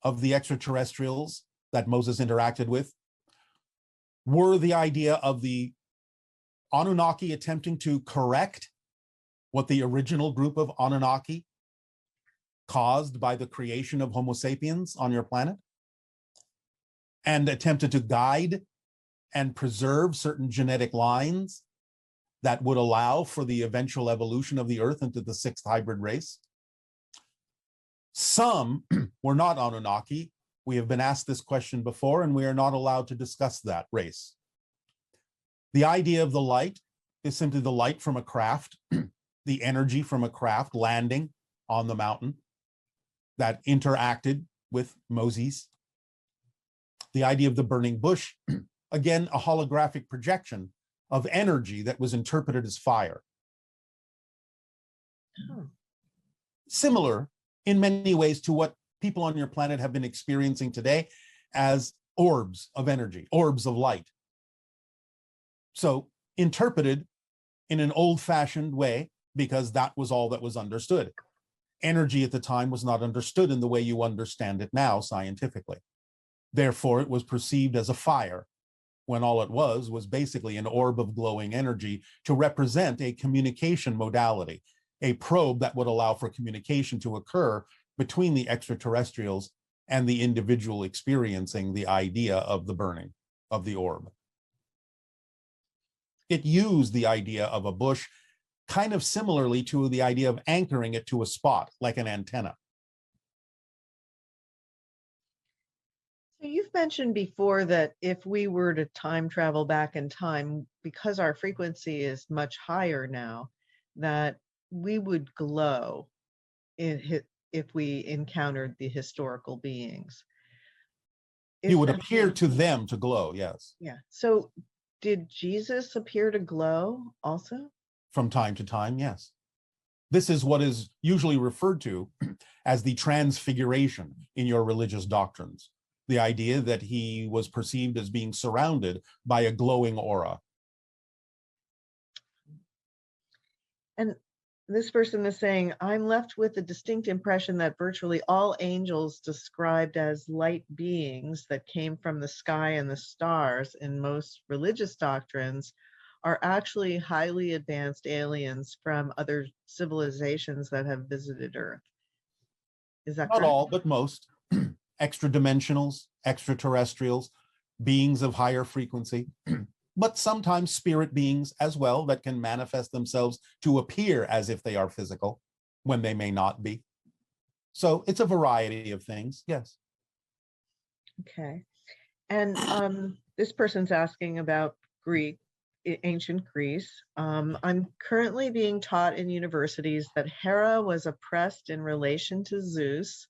of the extraterrestrials that Moses interacted with were the idea of the Anunnaki attempting to correct what the original group of Anunnaki caused by the creation of Homo sapiens on your planet, and attempted to guide and preserve certain genetic lines that would allow for the eventual evolution of the Earth into the sixth hybrid race. Some were not Anunnaki. We have been asked this question before, and we are not allowed to discuss that race. The idea of the light is simply the light from a craft, the energy from a craft landing on the mountain that interacted with Moses. The idea of the burning bush, again, a holographic projection of energy that was interpreted as fire. Similar in many ways to what people on your planet have been experiencing today as orbs of energy, orbs of light. So interpreted in an old-fashioned way, because that was all that was understood. Energy at the time was not understood in the way you understand it now scientifically. Therefore, it was perceived as a fire, when all it was basically an orb of glowing energy to represent a communication modality, a probe that would allow for communication to occur between the extraterrestrials and the individual experiencing the idea of the burning of the orb. It used the idea of a bush kind of similarly to the idea of anchoring it to a spot, like an antenna. So you've mentioned before that if we were to time travel back in time, because our frequency is much higher now, that we would glow if we encountered the historical beings. You would appear to them to glow, yes. Yeah. So did Jesus appear to glow also? From time to time, yes. This is what is usually referred to as the Transfiguration in your religious doctrines. The idea that he was perceived as being surrounded by a glowing aura. And this person is saying, I'm left with a distinct impression that virtually all angels described as light beings that came from the sky and the stars in most religious doctrines are actually highly advanced aliens from other civilizations that have visited Earth. Is that correct? Not all, but most. Extra dimensionals, extraterrestrials, beings of higher frequency, but sometimes spirit beings as well that can manifest themselves to appear as if they are physical when they may not be. So it's a variety of things, yes. Okay. And this person's asking about ancient Greece. I'm currently being taught in universities that Hera was oppressed in relation to Zeus,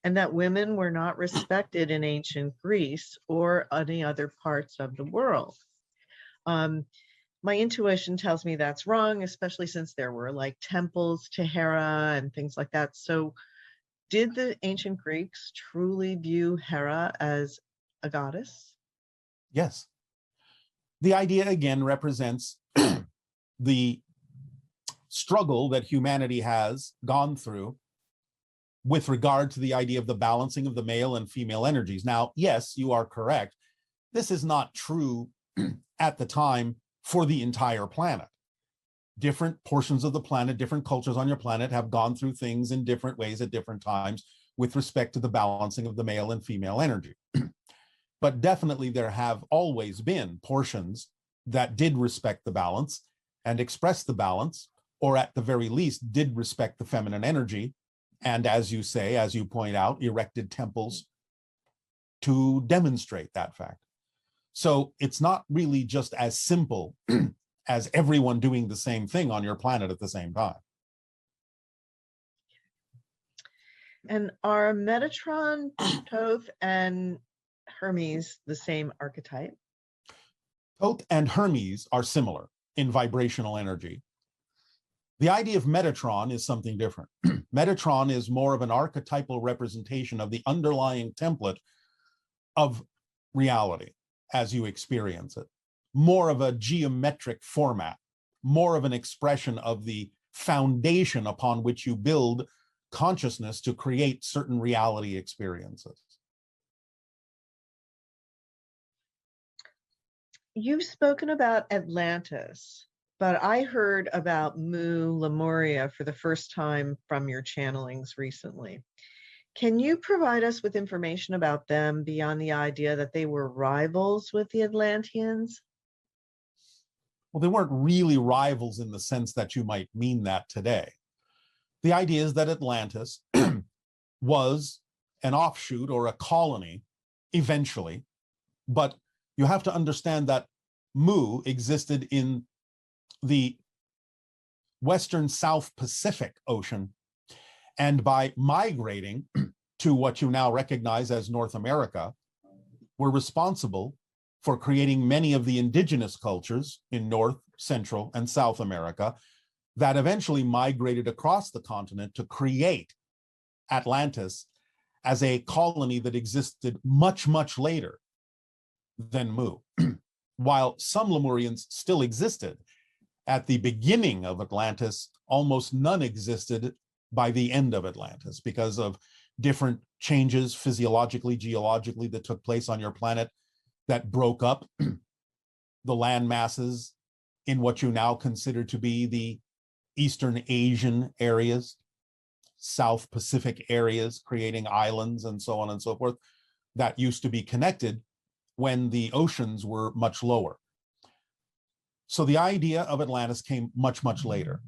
and that women were not respected in ancient Greece or any other parts of the world. My intuition tells me that's wrong, especially since there were like temples to Hera and things like that. So did the ancient Greeks truly view Hera as a goddess? Yes. The idea again represents the struggle that humanity has gone through with regard to the idea of the balancing of the male and female energies. Now, yes, you are correct. This is not true at the time for the entire planet. Different portions of the planet, different cultures on your planet have gone through things in different ways at different times with respect to the balancing of the male and female energy. But definitely there have always been portions that did respect the balance and express the balance, or at the very least did respect the feminine energy. And as you say, as you point out, erected temples to demonstrate that fact. So it's not really just as simple as everyone doing the same thing on your planet at the same time. And are Metatron, Thoth, and Hermes the same archetype? Thoth and Hermes are similar in vibrational energy. The idea of Metatron is something different. Metatron is more of an archetypal representation of the underlying template of reality as you experience it. More of a geometric format, more of an expression of the foundation upon which you build consciousness to create certain reality experiences. You've spoken about Atlantis, but I heard about Mu Lemuria for the first time from your channelings recently. Can you provide us with information about them beyond the idea that they were rivals with the Atlanteans? Well, they weren't really rivals in the sense that you might mean that today. The idea is that Atlantis was an offshoot or a colony eventually, but you have to understand that Mu existed in the Western South Pacific Ocean, and by migrating to what you now recognize as North America, were responsible for creating many of the indigenous cultures in North, Central, and South America that eventually migrated across the continent to create Atlantis as a colony that existed much, much later than Mu. While some Lemurians still existed, at the beginning of Atlantis, almost none existed by the end of Atlantis because of different changes physiologically, geologically that took place on your planet that broke up the land masses in what you now consider to be the Eastern Asian areas, South Pacific areas, creating islands and so on and so forth that used to be connected when the oceans were much lower. So the idea of Atlantis came much, much later.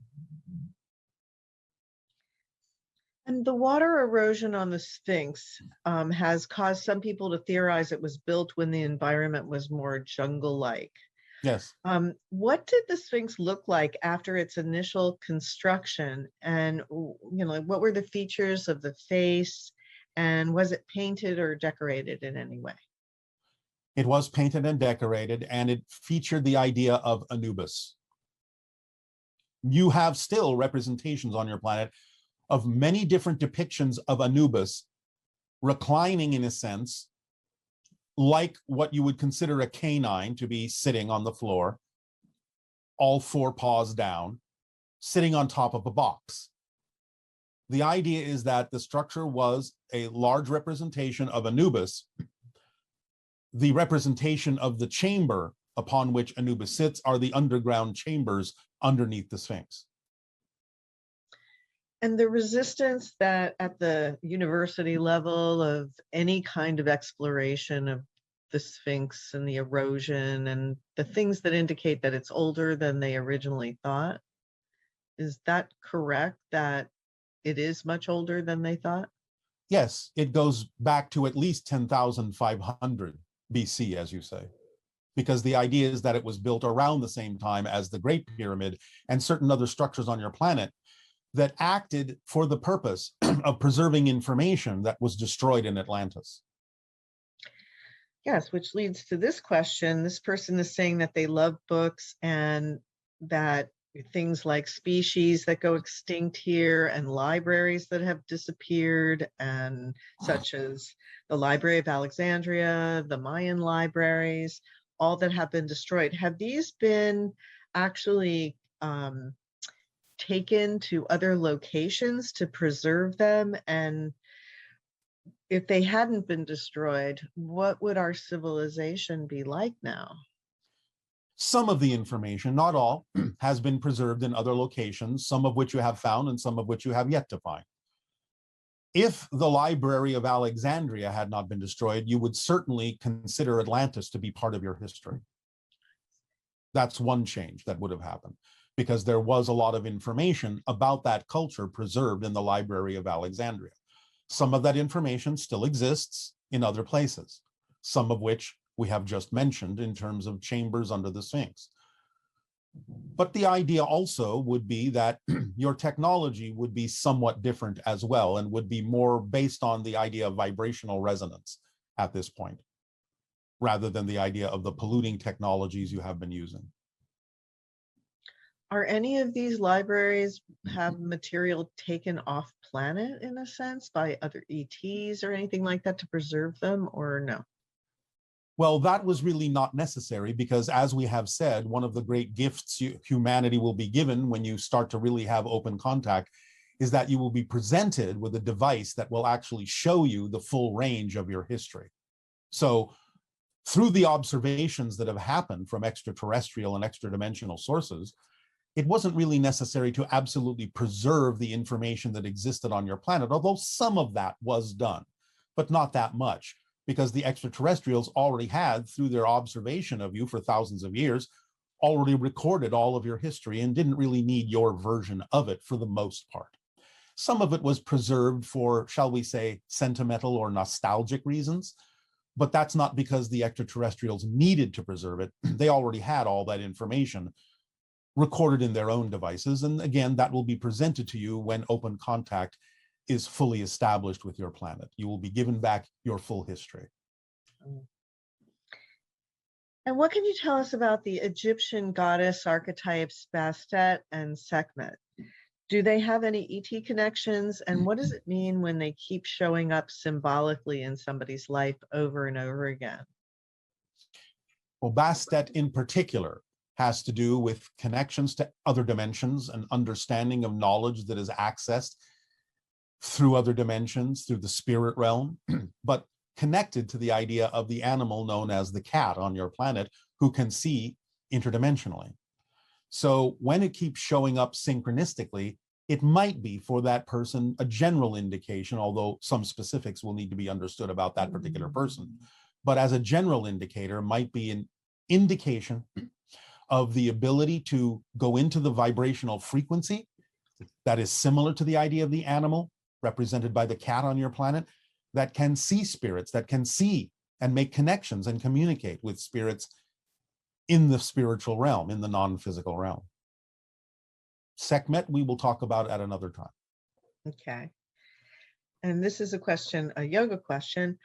And the water erosion on the Sphinx has caused some people to theorize it was built when the environment was more jungle-like. Yes. What did the Sphinx look like after its initial construction? And, what were the features of the face? And was it painted or decorated in any way? It was painted and decorated, and it featured the idea of Anubis. You have still representations on your planet of many different depictions of Anubis reclining in a sense, like what you would consider a canine to be sitting on the floor, all four paws down, sitting on top of a box. The idea is that the structure was a large representation of Anubis. The representation of the chamber upon which Anubis sits are the underground chambers underneath the Sphinx. And the resistance that at the university level of any kind of exploration of the Sphinx and the erosion and the things that indicate that it's older than they originally thought, is that correct, that it is much older than they thought? Yes, it goes back to at least 10,500 BC, as you say, because the idea is that it was built around the same time as the Great Pyramid and certain other structures on your planet that acted for the purpose of preserving information that was destroyed in Atlantis. Yes, which leads to this question. This person is saying that they love books and that things like species that go extinct here and libraries that have disappeared, and such as the Library of Alexandria, the Mayan libraries, all that have been destroyed. Have these been actually taken to other locations to preserve them? And if they hadn't been destroyed, what would our civilization be like now? Some of the information, not all, has been preserved in other locations, some of which you have found and some of which you have yet to find. If the Library of Alexandria had not been destroyed, you would certainly consider Atlantis to be part of your history. That's one change that would have happened, because there was a lot of information about that culture preserved in the Library of Alexandria. Some of that information still exists in other places, some of which we have just mentioned in terms of chambers under the Sphinx. But the idea also would be that your technology would be somewhat different as well, and would be more based on the idea of vibrational resonance at this point, rather than the idea of the polluting technologies you have been using. Are any of these libraries have material taken off planet in a sense by other ETs or anything like that to preserve them, or no? Well, that was really not necessary, because as we have said, one of the great gifts humanity will be given when you start to really have open contact is that you will be presented with a device that will actually show you the full range of your history. So through the observations that have happened from extraterrestrial and extra-dimensional sources, it wasn't really necessary to absolutely preserve the information that existed on your planet, although some of that was done, but not that much, because the extraterrestrials already had, through their observation of you for thousands of years, already recorded all of your history and didn't really need your version of it for the most part. Some of it was preserved for, shall we say, sentimental or nostalgic reasons, but that's not because the extraterrestrials needed to preserve it. They already had all that information recorded in their own devices. And again, that will be presented to you when open contact is fully established with your planet. You will be given back your full history. And what can you tell us about the Egyptian goddess archetypes Bastet and Sekhmet? Do they have any ET connections? And what does it mean when they keep showing up symbolically in somebody's life over and over again? Well, Bastet in particular has to do with connections to other dimensions and understanding of knowledge that is accessed through other dimensions, through the spirit realm, but connected to the idea of the animal known as the cat on your planet who can see interdimensionally. So when it keeps showing up synchronistically, it might be for that person a general indication, although some specifics will need to be understood about that particular person. But as a general indicator, might be an indication of the ability to go into the vibrational frequency that is similar to the idea of the animal represented by the cat on your planet, that can see spirits, that can see and make connections and communicate with spirits in the spiritual realm, in the non-physical realm. Sekhmet, we will talk about at another time. Okay. And this is a question, a yoga question.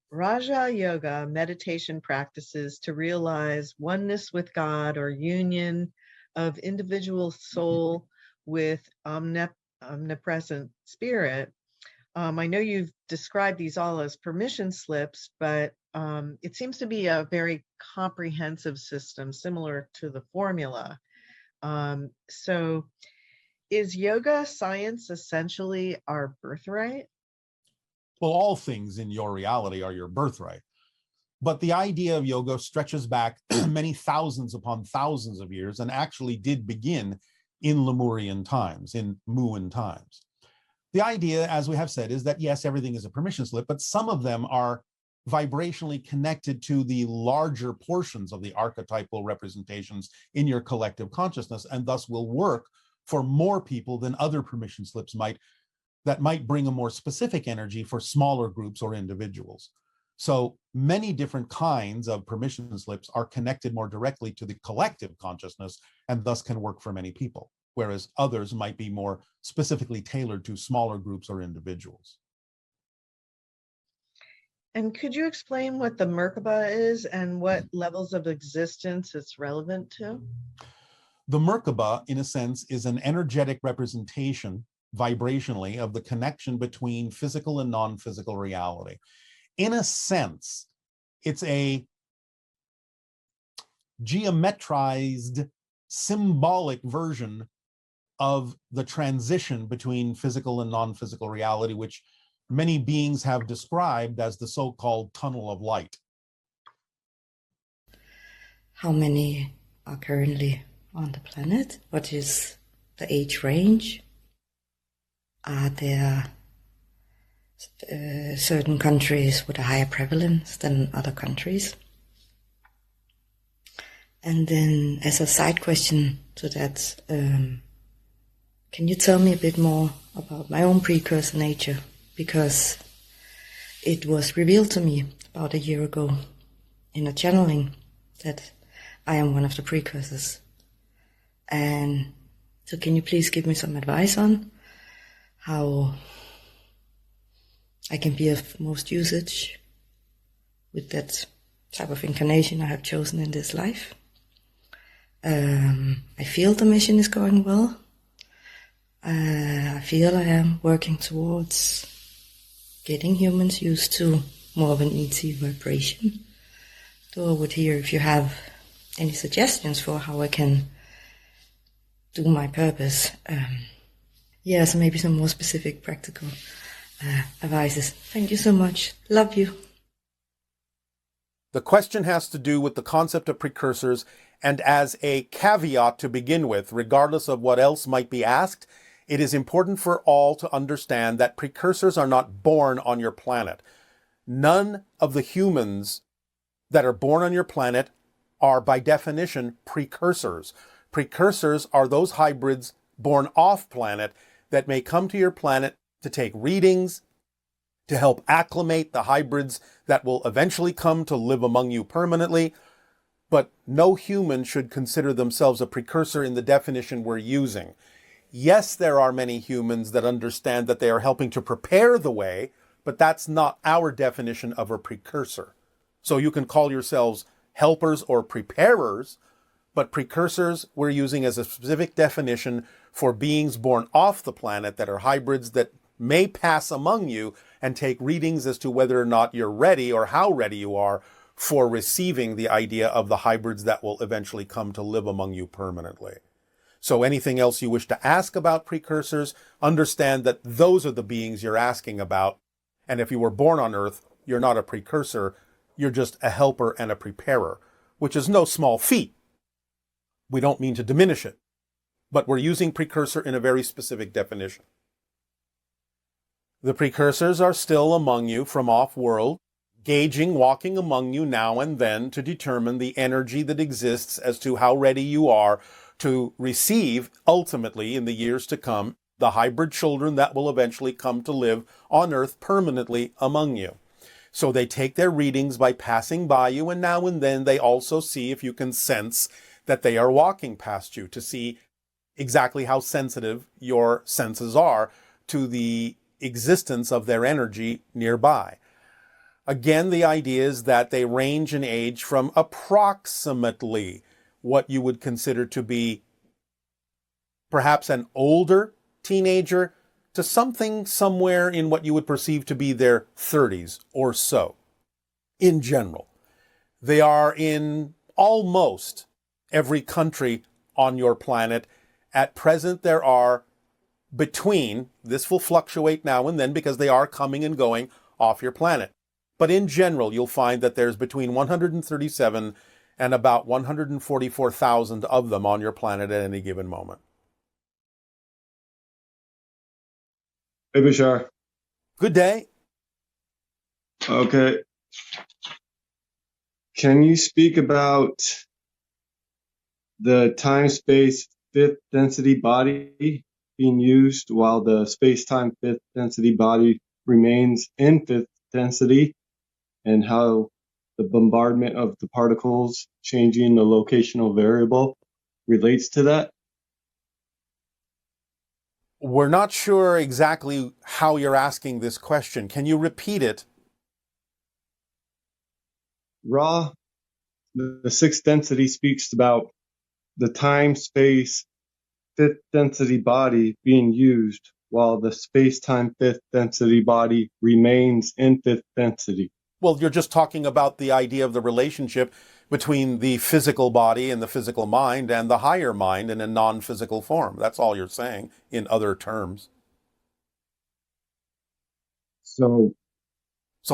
Raja Yoga meditation practices to realize oneness with God or union of individual soul with omnipresent spirit. I know you've described these all as permission slips, but it seems to be a very comprehensive system similar to the formula. So is yoga science essentially our birthright? Well, all things in your reality are your birthright. But the idea of yoga stretches back many thousands upon thousands of years and actually did begin in Lemurian times, in Muin times. The idea, as we have said, is that yes, everything is a permission slip, but some of them are vibrationally connected to the larger portions of the archetypal representations in your collective consciousness, and thus will work for more people than other permission slips might, that might bring a more specific energy for smaller groups or individuals. So many different kinds of permission slips are connected more directly to the collective consciousness and thus can work for many people, whereas others might be more specifically tailored to smaller groups or individuals. And could you explain what the Merkaba is and what levels of existence it's relevant to? The Merkaba, in a sense, is an energetic representation vibrationally of the connection between physical and non-physical reality. In a sense, it's a geometrized, symbolic version of the transition between physical and non-physical reality, which many beings have described as the so-called tunnel of light. How many are currently on the planet? What is the age range? Are there certain countries with a higher prevalence than other countries? And then as a side question to that, can you tell me a bit more about my own precursor nature? Because it was revealed to me about a year ago in a channeling that I am one of the precursors. And so can you please give me some advice on how I can be of most usage with that type of incarnation I have chosen in this life? I feel the mission is going well. I feel I am working towards getting humans used to more of an ET vibration. So I would hear if you have any suggestions for how I can do my purpose. yeah, so maybe some more specific practical advices. Thank you so much. Love you. The question has to do with the concept of precursors, and as a caveat to begin with, regardless of what else might be asked, it is important for all to understand that precursors are not born on your planet. None of the humans that are born on your planet are, by definition, precursors. Precursors are those hybrids born off planet that may come to your planet to take readings, to help acclimate the hybrids that will eventually come to live among you permanently. But no human should consider themselves a precursor in the definition we're using. Yes, there are many humans that understand that they are helping to prepare the way, but that's not our definition of a precursor. So you can call yourselves helpers or preparers, but precursors we're using as a specific definition for beings born off the planet that are hybrids that may pass among you and take readings as to whether or not you're ready or how ready you are for receiving the idea of the hybrids that will eventually come to live among you permanently. So anything else you wish to ask about precursors, understand that those are the beings you're asking about. And if you were born on Earth, you're not a precursor, you're just a helper and a preparer, which is no small feat. We don't mean to diminish it, but we're using precursor in a very specific definition. The precursors are still among you from off-world, gauging, walking among you now and then to determine the energy that exists as to how ready you are to receive, ultimately, in the years to come, the hybrid children that will eventually come to live on Earth permanently among you. So they take their readings by passing by you, and now and then they also see if you can sense that they are walking past you, to see exactly how sensitive your senses are to the existence of their energy nearby. Again, the idea is that they range in age from approximately what you would consider to be perhaps an older teenager to something somewhere in what you would perceive to be their 30s or so, in general. They are in almost every country on your planet. At present, there are between, this will fluctuate now and then because they are coming and going off your planet. But in general, you'll find that there's between 137 and about 144,000 of them on your planet at any given moment. Hey, Bashar. Good day. Okay. Can you speak about the time-space fifth density body being used while the space-time fifth density body remains in fifth density, and how the bombardment of the particles changing the locational variable relates to that? We're not sure exactly how you're asking this question. Can you repeat it? Ra, the sixth density, speaks about the time-space fifth density body being used while the space-time fifth density body remains in fifth density. Well, you're just talking about the idea of the relationship between the physical body and the physical mind and the higher mind in a non-physical form. That's all you're saying in other terms. So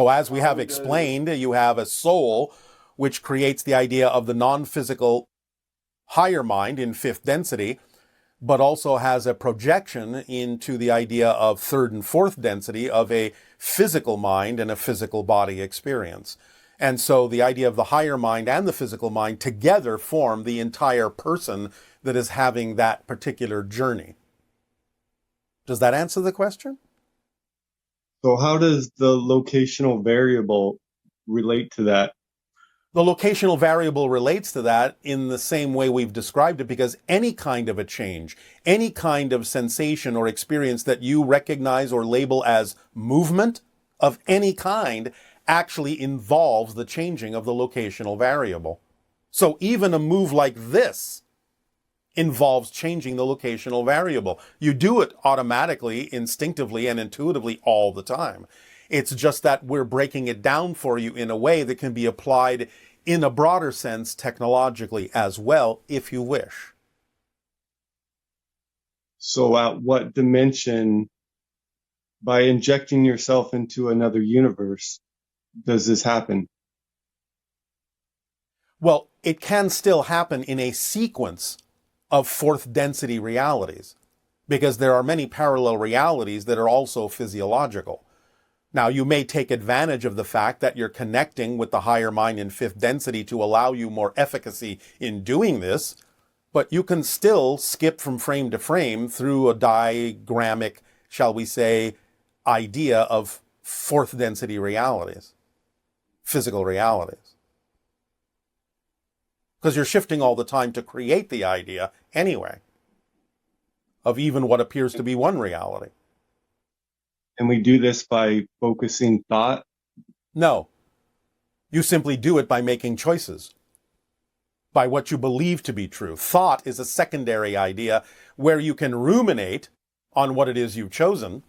as we have explained, you have a soul which creates the idea of the non-physical higher mind in fifth density, but also has a projection into the idea of third and fourth density of a physical mind and a physical body experience. And so the idea of the higher mind and the physical mind together form the entire person that is having that particular journey. Does that answer the question? So how does the locational variable relate to that? The locational variable relates to that in the same way we've described it, because any kind of a change, any kind of sensation or experience that you recognize or label as movement of any kind actually involves the changing of the locational variable. So even a move like this involves changing the locational variable. You do it automatically, instinctively, and intuitively all the time. It's just that we're breaking it down for you in a way that can be applied in a broader sense technologically as well, if you wish. So at what dimension, by injecting yourself into another universe, does this happen? Well, it can still happen in a sequence of fourth density realities, because there are many parallel realities that are also physiological. Now, you may take advantage of the fact that you're connecting with the higher mind in fifth density to allow you more efficacy in doing this, but you can still skip from frame to frame through a diagrammic, shall we say, idea of fourth density realities, physical realities. Because you're shifting all the time to create the idea anyway of even what appears to be one reality. And we do this by focusing thought? No. You simply do it by making choices, by what you believe to be true. Thought is a secondary idea where you can ruminate on what it is you've chosen,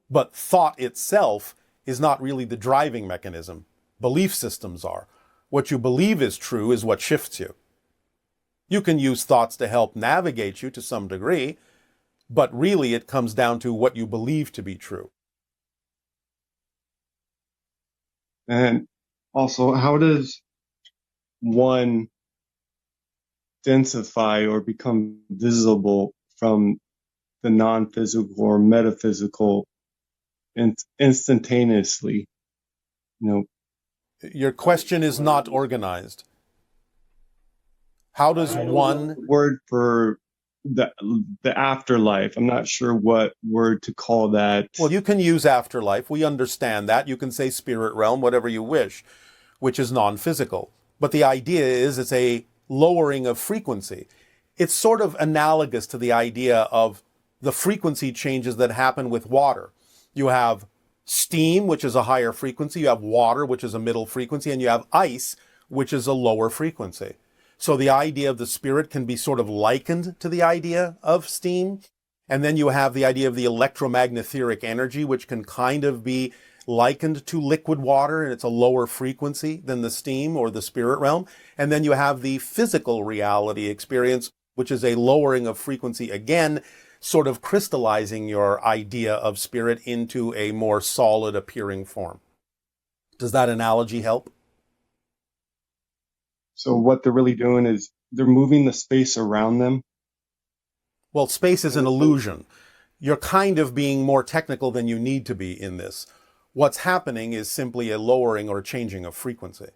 but thought itself is not really the driving mechanism. Belief systems are. What you believe is true is what shifts you. You can use thoughts to help navigate you to some degree, but really it comes down to what you believe to be true. And also, how does one densify or become visible from the non-physical or metaphysical instantaneously? Your question is not organized. How does one... word for the afterlife. I'm not sure what word to call that. Well, you can use afterlife. We understand that. You can say spirit realm, whatever you wish, which is non-physical. But the idea is it's a lowering of frequency. It's sort of analogous to the idea of the frequency changes that happen with water. You have steam, which is a higher frequency. You have water, which is a middle frequency. And you have ice, which is a lower frequency. So the idea of the spirit can be sort of likened to the idea of steam. And then you have the idea of the electromagnetic energy, which can kind of be likened to liquid water, and it's a lower frequency than the steam or the spirit realm. And then you have the physical reality experience, which is a lowering of frequency, again, sort of crystallizing your idea of spirit into a more solid appearing form. Does that analogy help? So what they're really doing is they're moving the space around them. Well, space is an illusion. You're kind of being more technical than you need to be in this. What's happening is simply a lowering or changing of frequency.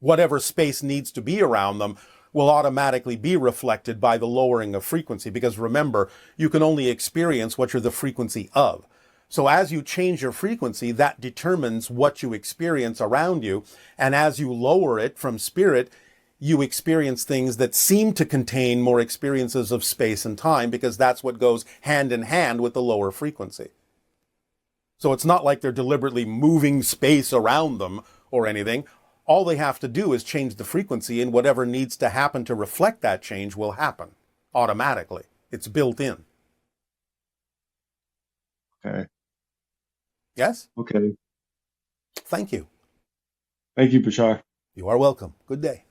Whatever space needs to be around them will automatically be reflected by the lowering of frequency, because remember, you can only experience what you're the frequency of. So as you change your frequency, that determines what you experience around you. And as you lower it from spirit, you experience things that seem to contain more experiences of space and time, because that's what goes hand in hand with the lower frequency. So it's not like they're deliberately moving space around them or anything. All they have to do is change the frequency, and whatever needs to happen to reflect that change will happen automatically. It's built in. Okay. Yes? Okay. Thank you. Thank you, Bashar. You are welcome. Good day.